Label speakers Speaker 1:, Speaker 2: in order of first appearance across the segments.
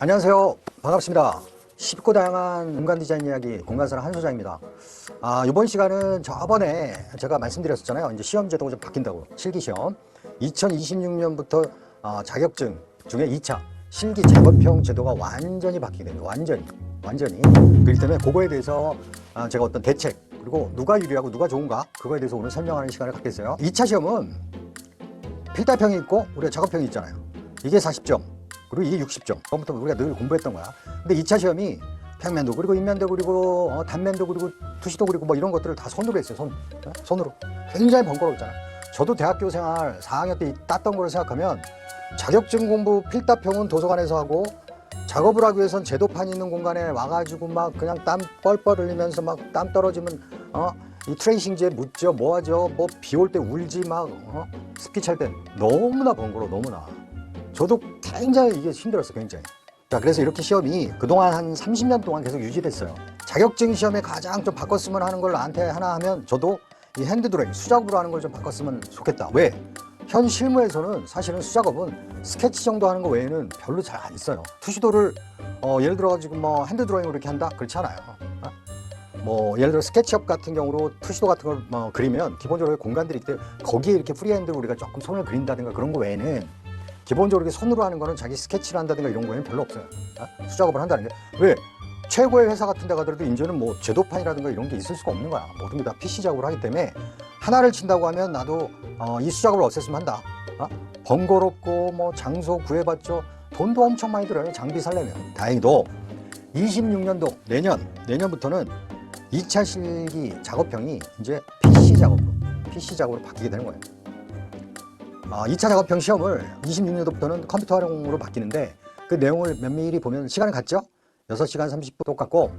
Speaker 1: 안녕하세요. 반갑습니다. 쉽고 다양한 공간 디자인 이야기 공간사랑 한소장입니다. 이번 시간은 저번에 제가 말씀드렸었잖아요. 이제 시험 제도가 좀 바뀐다고. 실기시험 2026년부터 자격증 중에 2차 실기 작업형 제도가 완전히 바뀌게 됩니다. 완전히 그렇기 때문에 그거에 대해서 제가 어떤 대책 그리고 누가 유리하고 누가 좋은가 그거에 대해서 오늘 설명하는 시간을 갖겠어요. 2차 시험은 필답형이 있고 우리가 작업형이 있잖아요. 이게 40점 그리고 이게 60점. 그것부터 우리가 늘 공부했던 거야. 근데 2차 시험이 평면도 그리고 인면도 그리고 단면도 그리고 투시도 그리고 뭐 이런 것들을 다 손으로 했어요. 손으로. 굉장히 번거로웠잖아. 저도 대학교 생활 4학년 때 땄던 거를 생각하면 자격증 공부 필답형은 도서관에서 하고 작업을 하기 위해선 제도판 있는 공간에 와가지고 막 그냥 땀 뻘뻘 흘리면서 막 땀 떨어지면 이 트레이싱지에 묻죠 뭐 하죠 뭐 비 올 때 울지 막 스키 찰 때 너무나 번거로워. 너무나 저도 굉장히 이게 힘들었어요. 굉장히. 자, 그래서 이렇게 시험이 그동안 한 30년 동안 계속 유지됐어요. 자격증 시험에 가장 좀 바꿨으면 하는 걸 나한테 하나 하면 저도 이 핸드 드로잉 수작업으로 하는 걸 좀 바꿨으면 좋겠다. 왜? 현 실무에서는 사실은 수작업은 스케치 정도 하는 거 외에는 별로 잘 안 있어요. 투시도를 예를 들어 가지고 뭐 핸드 드로잉으로 이렇게 한다? 그렇지 않아요. 뭐 예를 들어 스케치업 같은 경우로 투시도 같은 걸 그리면 기본적으로 공간들이 있기 때문에 거기에 이렇게 프리핸드로 우리가 조금 손을 그린다든가 그런 거 외에는 기본적으로 이렇게 손으로 하는 거는 자기 스케치를 한다든가 이런 거에는 별로 없어요. 수작업을 한다는 게. 왜? 최고의 회사 같은 데 가더라도 이제는 뭐 제도판이라든가 이런 게 있을 수가 없는 거야. 모든 게 다 PC 작업을 하기 때문에 하나를 친다고 하면 나도 이 수작업을 없앴으면 한다. 번거롭고 뭐 장소 구해봤죠. 돈도 엄청 많이 들어요. 장비 살려면. 다행히도 26년도 내년부터는 2차 실기 작업형이 이제 PC 작업으로 바뀌게 되는 거예요. 2차 작업형 시험을 26년도부터는 컴퓨터 활용으로 바뀌는데 그 내용을 면밀히 보면 시간을 갔죠? 6시간 30분 똑같고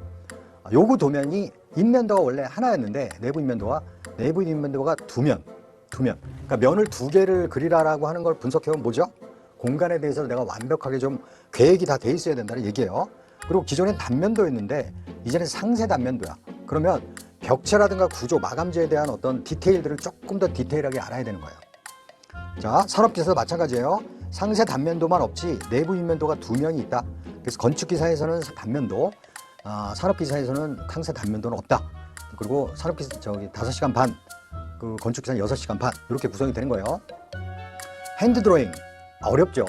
Speaker 1: 요구 도면이 인면도가 원래 하나였는데 내부 인면도가 두 면. 그러니까 면을 두 개를 그리라라고 하는 걸 분석해보면 뭐죠? 공간에 대해서 내가 완벽하게 좀 계획이 다 돼 있어야 된다는 얘기예요. 그리고 기존엔 단면도였는데 이제는 상세 단면도야. 그러면 벽체라든가 구조, 마감재에 대한 어떤 디테일들을 조금 더 디테일하게 알아야 되는 거예요. 자, 산업기사도 마찬가지예요. 상세 단면도만 없지 내부 인면도가 두 면이 있다. 그래서 건축기사에서는 단면도, 산업기사에서는 상세 단면도는 없다. 그리고 산업기사 5시간 반, 그 건축기사는 6시간 반 이렇게 구성이 되는 거예요. 핸드 드로잉 어렵죠.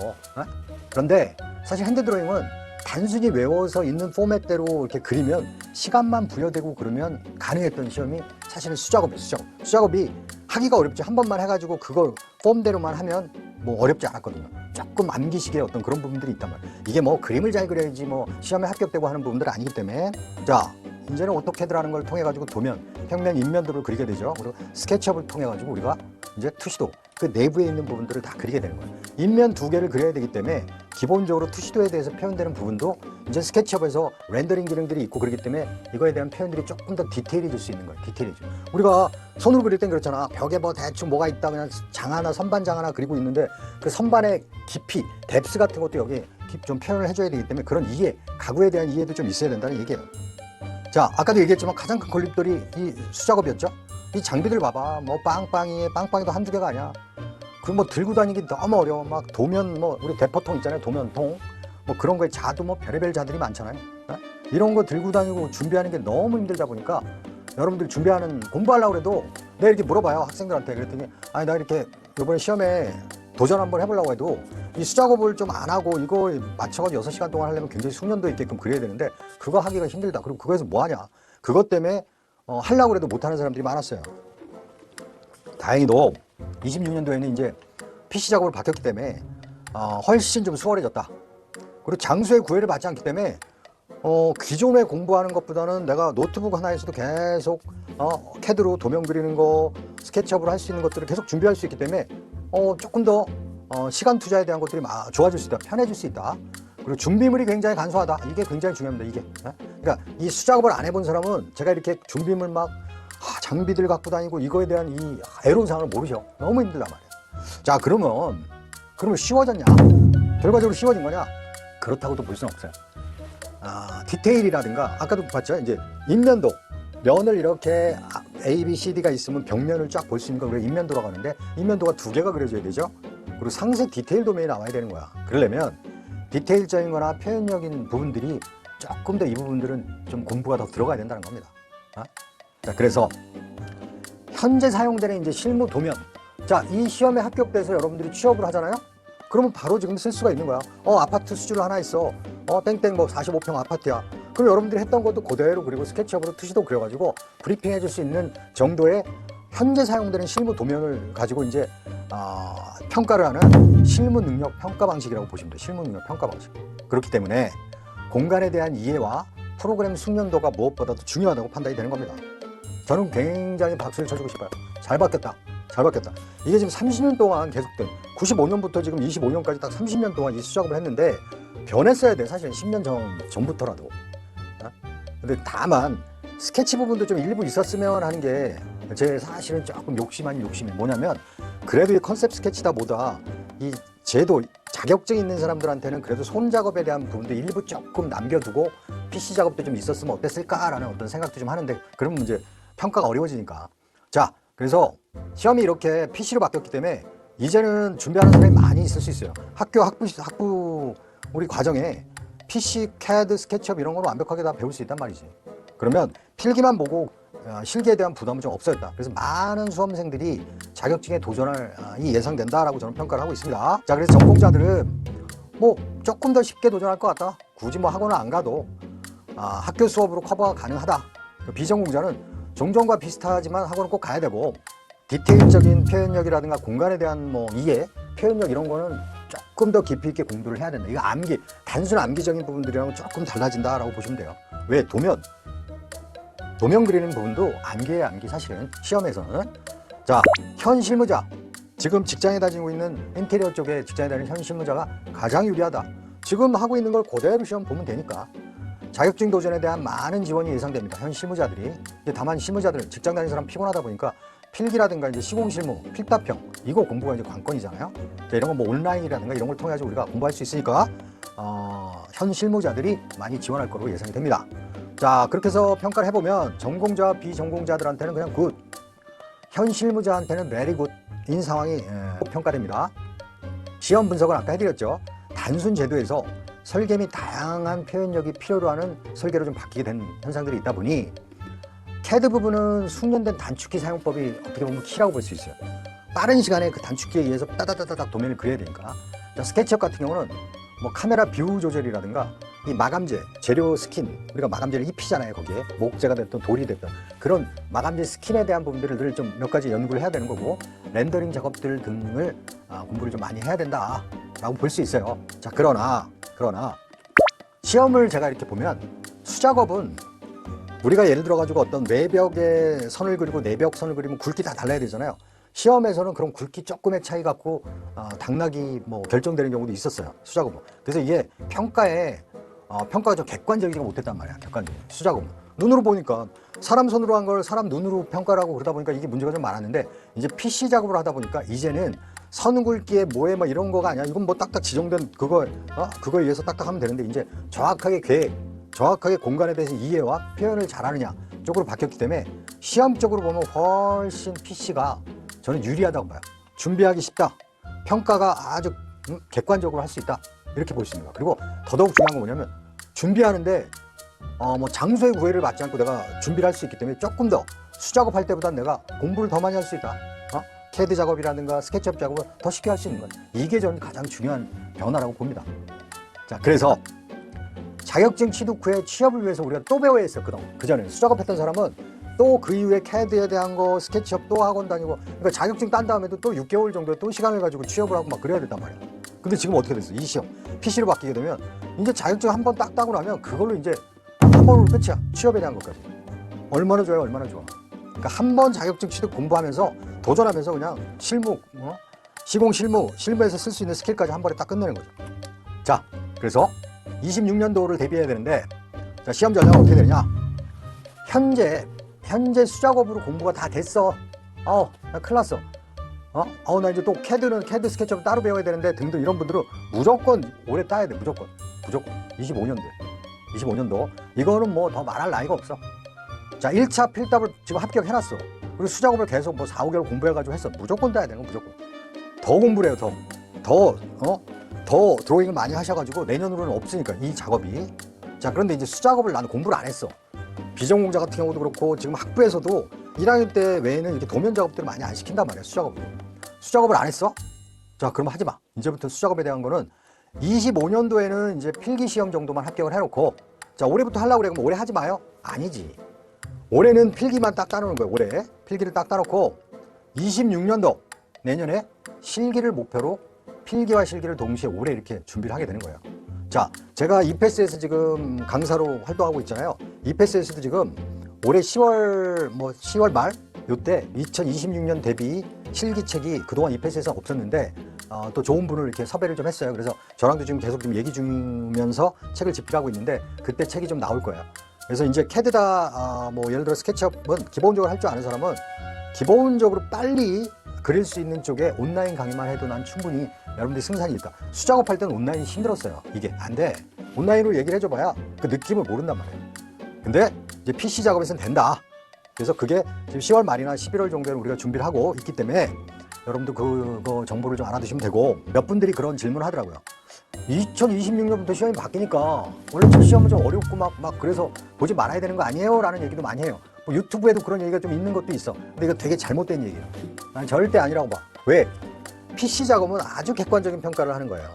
Speaker 1: 그런데 사실 핸드 드로잉은 단순히 외워서 있는 포맷대로 이렇게 그리면 시간만 부여되고 그러면 가능했던 시험이 사실은 수작업이에요. 수작업이 하기가 어렵죠. 한 번만 해가지고 그걸 폼대로만 하면 뭐 어렵지 않았거든요. 조금 암기식의 어떤 그런 부분들이 있단 말이에요. 이게 뭐 그림을 잘 그려야지 뭐 시험에 합격되고 하는 부분들은 아니기 때문에 자, 이제는 오토캐드라는 걸 통해 가지고 도면, 평면, 인면도를 그리게 되죠. 그리고 스케치업을 통해 가지고 우리가 이제 투시도 그 내부에 있는 부분들을 다 그리게 되는 거예요. 인면 두 개를 그려야 되기 때문에 기본적으로 투시도에 대해서 표현되는 부분도 이제 스케치업에서 렌더링 기능들이 있고 그렇기 때문에 이거에 대한 표현들이 조금 더 디테일해질 수 있는 거예요. 디테일해져. 우리가 손으로 그릴 땐 그렇잖아. 벽에 뭐 대충 뭐가 있다 그냥 장 하나 선반장 하나 그리고 있는데 그 선반의 깊이, 뎁스 같은 것도 여기 좀 표현을 해줘야 되기 때문에 그런 이해, 가구에 대한 이해도 좀 있어야 된다는 얘기예요. 자, 아까도 얘기했지만 가장 큰 걸림돌이 이 수작업이었죠. 이 장비들 봐봐. 뭐 빵빵이도 한두 개가 아니야. 그 뭐 들고 다니기 너무 어려워. 막 도면 뭐 우리 대포통 있잖아요. 도면통. 뭐 그런 거에 자도 뭐 별의별 자들이 많잖아요. 이런 거 들고 다니고 준비하는 게 너무 힘들다 보니까 여러분들 공부하려고 해도 내가 이렇게 물어봐요. 학생들한테. 그랬더니 아니 나 이렇게 이번에 시험에 도전 한번 해보려고 해도 이 수작업을 좀 안 하고 이거 맞춰가지고 6시간 동안 하려면 굉장히 숙련도 있게끔 그려야 되는데 그거 하기가 힘들다. 그리고 그거에서 뭐 하냐. 그것 때문에 하려고 해도 못하는 사람들이 많았어요. 다행히도 26년도에는 이제 PC 작업을 바뀌었기 때문에 훨씬 좀 수월해졌다. 그리고 장소의 구애를 받지 않기 때문에 기존에 공부하는 것보다는 내가 노트북 하나에서도 계속 캐드로 도면 그리는 거, 스케치업을 할 수 있는 것들을 계속 준비할 수 있기 때문에 조금 더 시간 투자에 대한 것들이 좋아질 수 있다. 편해질 수 있다. 그리고 준비물이 굉장히 간소하다. 이게 굉장히 중요합니다. 이게. 그러니까 이 수작업을 안 해본 사람은 제가 이렇게 준비물 막 장비들 갖고 다니고 이거에 대한 이 애로사항을 모르셔. 너무 힘들단 말이에요. 자, 그러면 쉬워졌냐? 결과적으로 쉬워진 거냐? 그렇다고도 볼 수는 없어요. 디테일이라든가 아까도 봤죠. 이제 인면도 면을 이렇게 A, B, C, D가 있으면 벽면을 쫙 볼 수 있는 걸 우리가 인면도라고 하는데 인면도가 두 개가 그려져야 되죠. 그리고 상세 디테일 도면이 나와야 되는 거야. 그러려면 디테일적인 거나 표현력인 부분들이 조금 더 이 부분들은 좀 공부가 더 들어가야 된다는 겁니다. 자, 그래서 현재 사용되는 이제 실무 도면. 자, 이 시험에 합격돼서 여러분들이 취업을 하잖아요? 그러면 바로 지금 쓸 수가 있는 거야. 아파트 수주를 하나 있어. 땡땡 뭐 45평 아파트야. 그럼 여러분들이 했던 것도 그대로 그리고 스케치업으로 투시도 그려가지고 브리핑 해줄 수 있는 정도의 현재 사용되는 실무 도면을 가지고 이제 평가를 하는 실무 능력 평가 방식이라고 보시면 돼요. 실무 능력 평가 방식. 그렇기 때문에 공간에 대한 이해와 프로그램 숙련도가 무엇보다도 중요하다고 판단이 되는 겁니다. 저는 굉장히 박수를 쳐주고 싶어요. 잘 바뀌었다. 잘 바뀌었다. 이게 지금 30년 동안 계속된 95년부터 지금 25년까지 딱 30년 동안 이 수작업을 했는데 변했어야 돼. 사실은 10년 전부터라도. 근데 다만 스케치 부분도 좀 일부 있었으면 하는 게 제 사실은 조금 욕심 아닌 욕심이 뭐냐면 그래도 이 컨셉 스케치다 보다 이 제도 자격증 있는 사람들한테는 그래도 손 작업에 대한 부분도 일부 조금 남겨두고 PC 작업도 좀 있었으면 어땠을까라는 어떤 생각도 좀 하는데 그러면 이제 평가가 어려워지니까. 자, 그래서 시험이 이렇게 PC로 바뀌었기 때문에 이제는 준비하는 사람이 많이 있을 수 있어요. 학부 우리 과정에 PC, CAD, 스케치업 이런 거는 완벽하게 다 배울 수 있단 말이지. 그러면 필기만 보고 실기에 대한 부담은 좀 없어졌다. 그래서 많은 수험생들이 자격증에 도전할 예상된다라고 저는 평가를 하고 있습니다. 자, 그래서 전공자들은 뭐 조금 더 쉽게 도전할 것 같다. 굳이 뭐 학원을 안 가도 학교 수업으로 커버가 가능하다. 비전공자는 종전과 비슷하지만 학원은 꼭 가야 되고 디테일적인 표현력이라든가 공간에 대한 뭐 이해, 표현력 이런 거는 조금 더 깊이 있게 공부를 해야 된다. 이거 단순 암기적인 부분들이랑은 조금 달라진다라고 보시면 돼요. 왜? 도면 그리는 부분도 암기예요, 암기 사실은 시험에서는. 자, 현 실무자. 지금 직장에 다니고 있는 인테리어 쪽에 직장에 다니는 현 실무자가 가장 유리하다. 지금 하고 있는 걸 그대로 시험 보면 되니까. 자격증 도전에 대한 많은 지원이 예상됩니다. 현 실무자들이. 다만 실무자들은 직장 다니는 사람 피곤하다 보니까 필기라든가 이제 시공실무, 필답형 이거 공부가 이제 관건이잖아요. 자, 이런 거 뭐 온라인이라든가 이런 걸 통해 가지고 우리가 공부할 수 있으니까 현 실무자들이 많이 지원할 거로 예상이 됩니다. 자, 그렇게 해서 평가를 해보면 전공자와 비전공자들한테는 그냥 굿, 현 실무자한테는 베리 굿인 상황이 평가됩니다. 시험 분석은 아까 해드렸죠. 단순 제도에서 설계 및 다양한 표현력이 필요로 하는 설계로 좀 바뀌게 된 현상들이 있다 보니 CAD 부분은 숙련된 단축키 사용법이 어떻게 보면 키라고 볼 수 있어요. 빠른 시간에 그 단축키에 의해서 따다다다닥 도면을 그려야 되니까. 자, 스케치업 같은 경우는 뭐 카메라 뷰 조절이라든가 이 마감재, 재료 스킨, 우리가 마감재를 입히잖아요. 거기에 목재가 됐든 돌이 됐든 그런 마감재 스킨에 대한 부분들을 늘 좀 몇 가지 연구를 해야 되는 거고 렌더링 작업들 등을 공부를 좀 많이 해야 된다라고 볼 수 있어요. 자, 그러나 시험을 제가 이렇게 보면 수작업은 우리가 예를 들어 가지고 어떤 외벽에 선을 그리고 내벽 선을 그리면 굵기 다 달라야 되잖아요. 시험에서는 그런 굵기 조금의 차이 갖고 당락이 뭐 결정되는 경우도 있었어요. 수작업은. 그래서 이게 평가가 좀 객관적이지 못했단 말이야. 객관적인 수작업은. 눈으로 보니까 사람 손으로 한 걸 사람 눈으로 평가를 하고 그러다 보니까 이게 문제가 좀 많았는데 이제 PC 작업을 하다 보니까 이제는 선 굵기에 뭐에 뭐 이런 거가 아니야. 이건 뭐 딱딱 지정된 그거에 의해서 딱딱 하면 되는데 이제 정확하게 공간에 대해서 이해와 표현을 잘하느냐 쪽으로 바뀌었기 때문에 시험적으로 보면 훨씬 PC가 저는 유리하다고 봐요. 준비하기 쉽다. 평가가 아주 객관적으로 할 수 있다. 이렇게 볼 수 있는 거야. 그리고 더더욱 중요한 건 뭐냐면 준비하는데 뭐 장소의 구애를 받지 않고 내가 준비를 할 수 있기 때문에 조금 더 수작업할 때보다 내가 공부를 더 많이 할 수 있다. CAD 작업이라든가 스케치업 작업을 더 쉽게 할 수 있는 거야. 이게 저는 가장 중요한 변화라고 봅니다. 자, 그래서 자격증 취득 후에 취업을 위해서 우리가 또 배워야 했어요. 그전에 수작업했던 사람은 또 그 이후에 CAD에 대한 거 스케치업 또 학원 다니고 그러니까 자격증 딴 다음에도 또 6개월 정도 또 시간을 가지고 취업을 하고 막 그래야 됐단 말이야. 근데 지금 어떻게 됐어? 이 시험 PC로 바뀌게 되면 이제 자격증 한 번 딱 따고 나면 그걸로 이제 한 번으로 끝이야. 취업에 대한 것까지. 얼마나 좋아요, 얼마나 좋아. 그러니까 한 번 자격증 취득 공부하면서 도전하면서 그냥 실무에서 쓸 수 있는 스킬까지 한 번에 딱 끝내는 거죠. 자, 그래서 26년도를 대비해야 되는데 자, 시험 전략은 어떻게 되느냐? 현재 수작업으로 공부가 다 됐어. 나 큰일 났어. 나 이제 또 CAD 스케치업 따로 배워야 되는데 등등 이런 분들은 무조건 올해 따야 돼. 무조건 25년도 이거는 뭐 더 말할 나이가 없어. 자, 1차 필답을 지금 합격해놨어. 그리고 수작업을 계속 뭐 4, 5개월 공부해가지고 했어. 무조건 따야 되는 거 무조건. 더 공부를 해요. 더 더 드로잉을 많이 하셔가지고 내년으로는 없으니까 이 작업이. 자, 그런데 이제 수작업을 나는 공부를 안 했어. 비전공자 같은 경우도 그렇고 지금 학부에서도 1학년 때 외에는 이렇게 도면 작업들을 많이 안 시킨단 말이야. 수작업을 안 했어? 자, 그럼 하지 마. 이제부터 수작업에 대한 거는 25년도에는 이제 필기 시험 정도만 합격을 해놓고, 자, 올해부터 하려고 그래. 그럼 올해 하지 마요? 아니지. 올해는 필기만 딱 따놓는 거예요. 올해 필기를 딱 따놓고 26년도 내년에 실기를 목표로 필기와 실기를 동시에 올해 이렇게 준비를 하게 되는 거예요. 자, 제가 이패스에서 지금 강사로 활동하고 있잖아요. 이패스에서도 지금 올해 10월 말 요때 2026년 대비 실기책이 그동안 이패스에서 없었는데 또 좋은 분을 이렇게 섭외를 좀 했어요. 그래서 저랑도 지금 계속 좀 얘기 중이면서 책을 집필하고 있는데 그때 책이 좀 나올 거예요. 그래서 이제 캐드다 뭐 예를 들어 스케치업은 기본적으로 할 줄 아는 사람은 기본적으로 빨리 그릴 수 있는 쪽에 온라인 강의만 해도 난 충분히 여러분들이 승산이 있다. 수작업할 때는 온라인이 힘들었어요. 이게 안 돼. 온라인으로 얘기를 해줘봐야 그 느낌을 모른단 말이에요. 근데 이제 PC 작업에서는 된다. 그래서 그게 지금 10월 말이나 11월 정도에 우리가 준비를 하고 있기 때문에 여러분도 그거 정보를 좀 알아두시면 되고, 몇 분들이 그런 질문을 하더라고요. 2026년부터 시험이 바뀌니까 원래 첫 시험은 좀 어렵고 막 그래서 보지 말아야 되는 거 아니에요? 라는 얘기도 많이 해요. 뭐 유튜브에도 그런 얘기가 좀 있는 것도 있어. 근데 이거 되게 잘못된 얘기예요. 난 절대 아니라고 봐. 왜? PC 작업은 아주 객관적인 평가를 하는 거예요.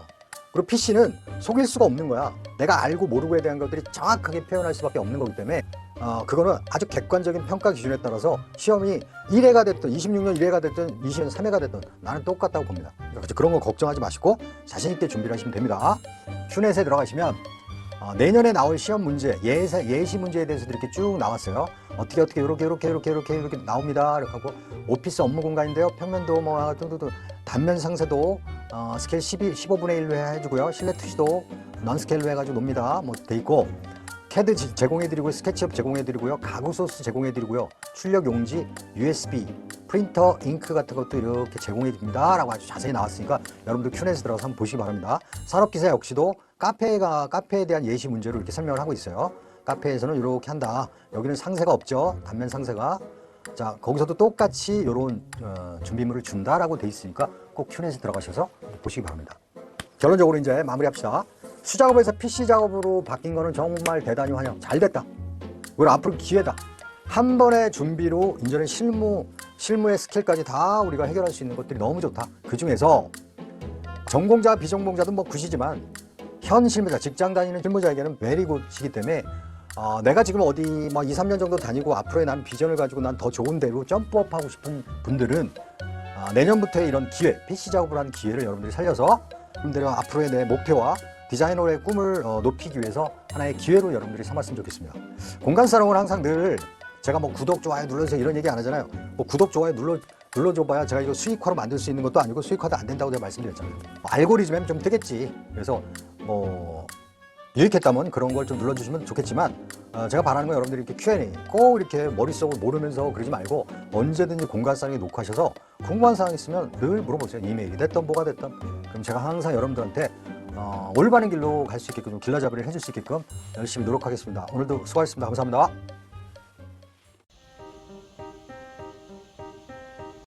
Speaker 1: 그리고 PC는 속일 수가 없는 거야. 내가 알고 모르고에 대한 것들이 정확하게 표현할 수밖에 없는 거기 때문에 그거는 아주 객관적인 평가 기준에 따라서 시험이 1회가 됐든 26년 1회가 됐든 20년 3회가 됐든 나는 똑같다고 봅니다. 그러니까 그런 거 걱정하지 마시고 자신 있게 준비를 하시면 됩니다. 큐넷에 들어가시면 내년에 나올 시험 문제, 예시 문제에 대해서도 이렇게 쭉 나왔어요. 어떻게 이렇게 나옵니다. 이렇게 하고 오피스 업무 공간인데요. 평면도 뭐 단면 상세도 스케일 15분의 1로 해주고요. 실내 투시도 넌 스케일로 해가지고 놉니다. 뭐 돼 있고, 캐드 제공해드리고요. 스케치업 제공해드리고요. 가구 소스 제공해드리고요. 출력 용지, USB, 프린터, 잉크 같은 것도 이렇게 제공해드립니다. 라고 아주 자세히 나왔으니까 여러분들 큐넷에 들어가서 한번 보시기 바랍니다. 산업기사 역시도 카페에 대한 예시 문제로 이렇게 설명을 하고 있어요. 카페에서는 이렇게 한다. 여기는 상세가 없죠. 단면 상세가. 자, 거기서도 똑같이 이런 준비물을 준다라고 돼 있으니까 꼭 큐넷에 들어가셔서 보시기 바랍니다. 결론적으로 이제 마무리합시다. 수작업에서 PC 작업으로 바뀐 거는 정말 대단히 환영. 잘 됐다. 우리 앞으로 기회다. 한 번의 준비로 이제는 실무의 스킬까지 다 우리가 해결할 수 있는 것들이 너무 좋다. 그 중에서 전공자, 비전공자도 뭐 굿이지만 현 실무자, 직장 다니는 실무자에게는 베리 굿이기 때문에 내가 지금 어디 뭐 2, 3년 정도 다니고 앞으로의 난 비전을 가지고 난 더 좋은 데로 점프업 하고 싶은 분들은 내년부터의 이런 기회, PC 작업을 하는 기회를 여러분들이 살려서 여러분들의 앞으로의 내 목표와 디자이너의 꿈을 높이기 위해서 하나의 기회로 여러분들이 삼았으면 좋겠습니다. 공간사롱은 항상 늘 제가 뭐 구독, 좋아요 눌러주세요 이런 얘기 안 하잖아요. 뭐 구독, 좋아요 눌러줘봐야 제가 이거 수익화로 만들 수 있는 것도 아니고 수익화도 안 된다고 제가 말씀드렸잖아요. 알고리즘에는 좀 뜨겠지. 그래서 뭐 유익했다면 그런 걸 좀 눌러주시면 좋겠지만 제가 바라는 건 여러분들이 이렇게 Q&A 꼭 이렇게 머릿속을 모르면서 그러지 말고 언제든지 공간사랑에 녹화하셔서 궁금한 사항 있으면 늘 물어보세요. 이메일이 됐던 뭐가 됐던. 그럼 제가 항상 여러분들한테 올바른 길로 갈 수 있게끔 길라잡이를 해줄 수 있게끔 열심히 노력하겠습니다. 오늘도 수고하셨습니다. 감사합니다.